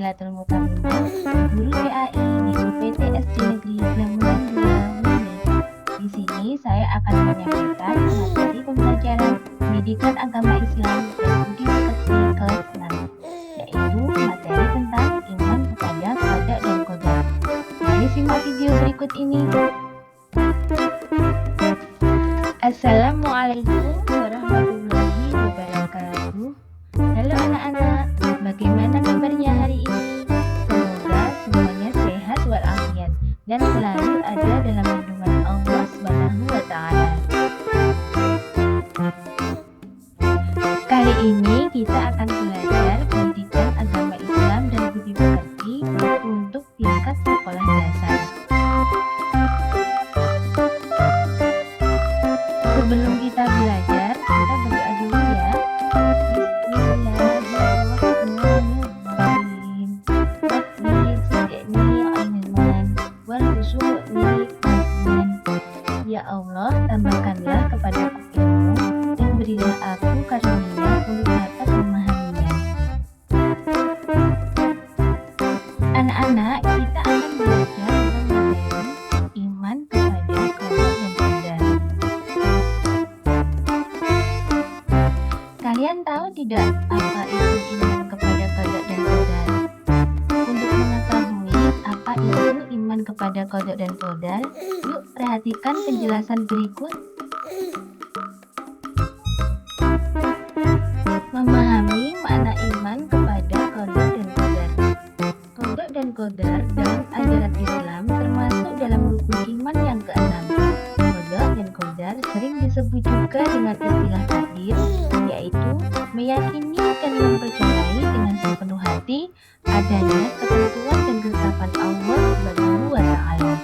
Fadilatul Mutamimah, guru PAI di UPT SD Negeri Blemunan 2 Munir. Di sini saya akan menyampaikan materi pembelajaran pendidikan agama Islam dan budi pekerti kelas 6, yaitu materi tentang iman kepada qada dan qadar. Mari simak video berikut ini. Assalamualaikum warahmatullahi wabarakatuh. Halo anak-anak, bagaimana kabarnya hari ini? Semoga semuanya sehat walafiat dan selalu ada dalam lindungan Allah Subhanahu wa Ta'ala. Kali ini kita akan belajar pendidikan agama Islam dan budi pekerti untuk tingkat sekolah dasar. Sebelum kita belajar, kita berdoa dulu ya. Bismillahirrahmanirrahim. Rabbi zidni ilman warzuqni fahman. Ya Allah, tambahkanlah kepadaku ilmu dan berilah aku karunia untuk dapat memahaminya. Anak-anak, kita akan belajar tentang materi iman kepada qada dan qadar. Kalian tahu tidak apa itu iman kepada qada dan qadar? Untuk mengetahui apa itu iman kepada qada dan qadar, yuk perhatikan penjelasan berikut. Memahami makna iman kepada qada dan qadar. Qada dan qadar dalam ajaran Islam termasuk dalam rukun iman yang keenam. Qada dan qadar sering disebut juga dengan istilah takdir, yaitu meyakini dan mempercayai dengan sepenuh hati adanya ketentuan dan ketetapan Allah Subhanahu wa Ta'ala.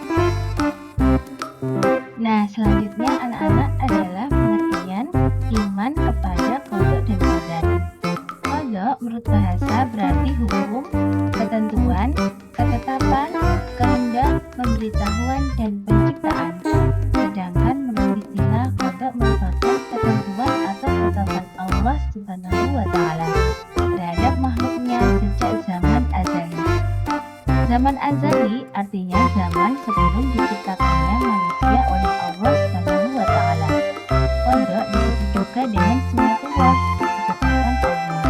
Nah, selanjutnya anak-anak adalah pengertian iman kepada qada dan qadar. Qada menurut bahasa berarti hukum, ketentuan, ketetapan, kehendak, pemberitahuan, dan penciptaan. Sedangkan menurut istilah qada merupakan ketentuan atau ketetapan Allah Subhanahu wa Ta'ala terhadap makhluknya sejak zaman azali. Zaman azali artinya zaman sebelum diciptakannya manusia oleh Allah Subhanahu wa Ta'ala. Qada disebut juga dengan sunnatullah, ketetapan Allah.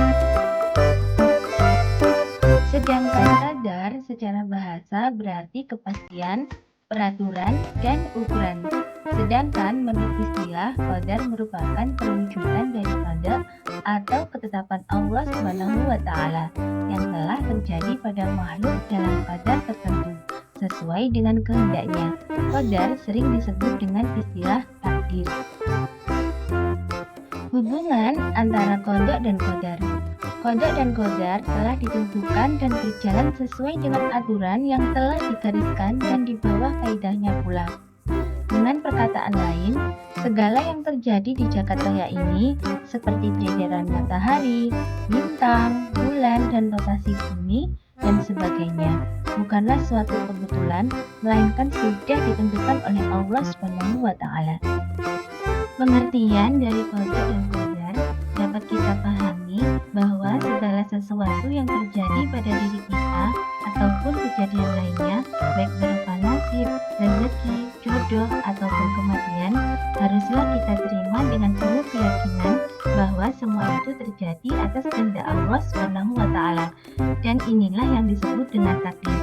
Sedangkan qadar secara bahasa berarti kepastian, peraturan, dan ukuran. Sedangkan menurut istilah qadar merupakan perwujudan daripada atau ketetapan Allah Subhanahu wa Ta'ala yang telah terjadi pada makhluk dalam qadar tertentu sesuai dengan kehendaknya. Qadar sering disebut dengan istilah takdir. Hubungan antara qada dan qadar. Qada dan qadar telah ditentukan dan berjalan sesuai dengan aturan yang telah digariskan dan di bawah kaidahnya pula. Dengan perkataan lain, segala yang terjadi di jagat raya ini seperti peredaran matahari, bintang, bulan, dan rotasi bumi, dan sebagainya bukanlah suatu kebetulan, melainkan sudah ditentukan oleh Allah Subhanahu wa Ta'ala. Pengertian dari qada dan qadar dapat kita pahami bahwa segala sesuatu yang terjadi pada diri kita ataupun kejadian lainnya, baik berupa nasib, rezeki, jodoh, ataupun kematian, haruslah kita terima dengan penuh keyakinan bahwa semua itu terjadi atas kehendak Allah Subhanahu wa Ta'ala, dan inilah yang disebut dengan takdir.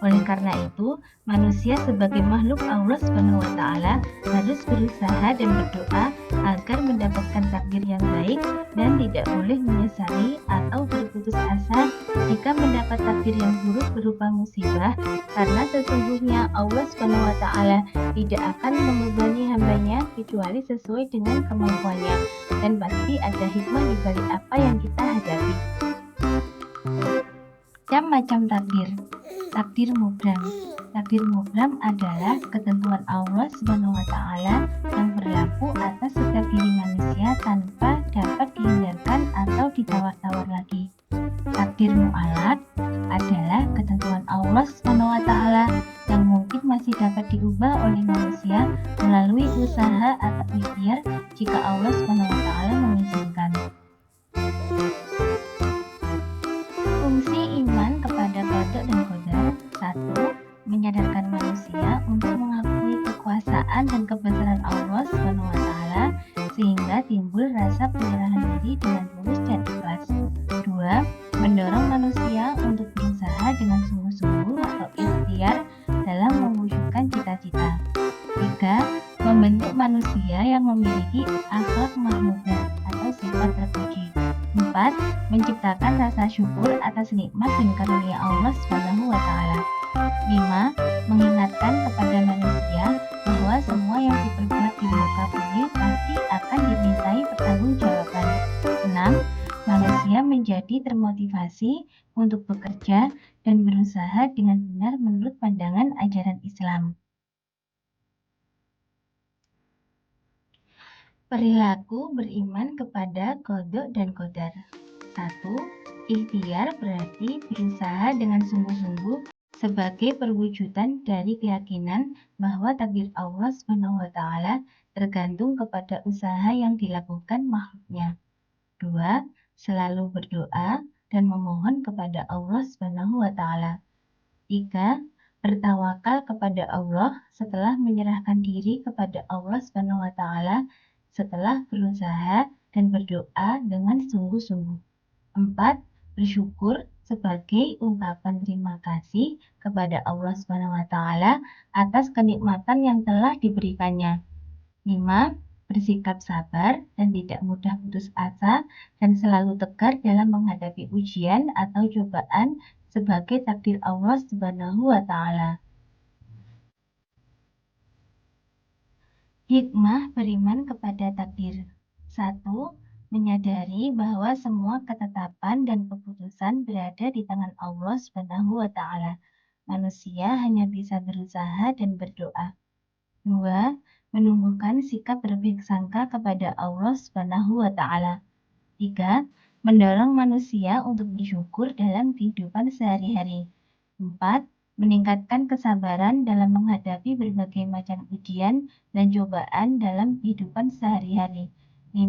Oleh karena itu, manusia sebagai makhluk Allah Subhanahu wa Ta'ala harus berusaha dan berdoa agar mendapatkan takdir yang baik dan tidak boleh menyesali atau berputus asa jika mendapat takdir yang buruk berupa musibah, karena sesungguhnya Allah Subhanahu wa Ta'ala tidak akan membebani hambanya kecuali sesuai dengan kemampuannya, dan pasti ada hikmah di balik apa yang kita hadapi. Macam takdir. Takdir mubram. Takdir mubram adalah ketentuan Allah Subhanahu wa Ta'ala yang berlaku atas setiap diri manusia tanpa dapat dihindarkan atau ditawar-tawar lagi. Takdir mu'allaq adalah ketentuan Allah Subhanahu wa Ta'ala yang mungkin masih dapat diubah oleh manusia melalui usaha atau ikhtiar jika Allah Subhanahu wa Ta'ala mengizinkan. Fungsi iman kepada menyadarkan manusia untuk mengakui kekuasaan dan kebesaran Allah SWT sehingga timbul rasa penyerahan diri dengan tulus dan ikhlas. 2. Mendorong manusia untuk berusaha dengan sungguh-sungguh atau ikhtiar dalam mewujudkan cita-cita. 3. Membentuk manusia yang memiliki akhlak mahmudah atau sifat terpuji. 4. Menciptakan rasa syukur atas nikmat dan karunia Allah SWT. 5. Mengingatkan kepada manusia bahwa semua yang diperbuat di muka bumi pasti akan dimintai pertanggungjawaban. 6. Manusia menjadi termotivasi untuk bekerja dan berusaha dengan benar menurut pandangan ajaran Islam. Perilaku beriman kepada qada dan qadar. 1. Ikhtiar berarti berusaha dengan sungguh-sungguh sebagai perwujudan dari keyakinan bahwa takdir Allah SWT tergantung kepada usaha yang dilakukan makhluknya. 2. Selalu berdoa dan memohon kepada Allah SWT. 3. Bertawakal kepada Allah setelah menyerahkan diri kepada Allah SWT setelah berusaha dan berdoa dengan sungguh-sungguh. 4. Bersyukur sebagai ungkapan terima kasih kepada Allah SWT atas kenikmatan yang telah diberikannya. 5. Bersikap sabar dan tidak mudah putus asa dan selalu tegar dalam menghadapi ujian atau cobaan sebagai takdir Allah SWT. Hikmah beriman kepada takdir. 1. Menyadari bahwa semua ketetapan dan keputusan berada di tangan Allah SWT. Manusia hanya bisa berusaha dan berdoa. 2. Menumbuhkan sikap berbaik sangka kepada Allah SWT. 3. Mendorong manusia untuk bersyukur dalam kehidupan sehari-hari. 4. Meningkatkan kesabaran dalam menghadapi berbagai macam ujian dan cobaan dalam kehidupan sehari-hari. 5.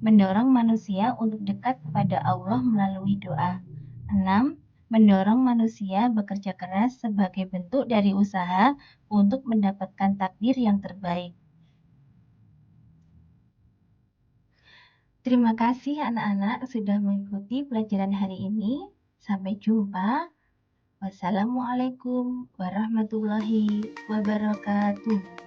Mendorong manusia untuk dekat kepada Allah melalui doa. 6. Mendorong manusia bekerja keras sebagai bentuk dari usaha untuk mendapatkan takdir yang terbaik. Terima kasih anak-anak sudah mengikuti pelajaran hari ini. Sampai jumpa. Wassalamualaikum warahmatullahi wabarakatuh.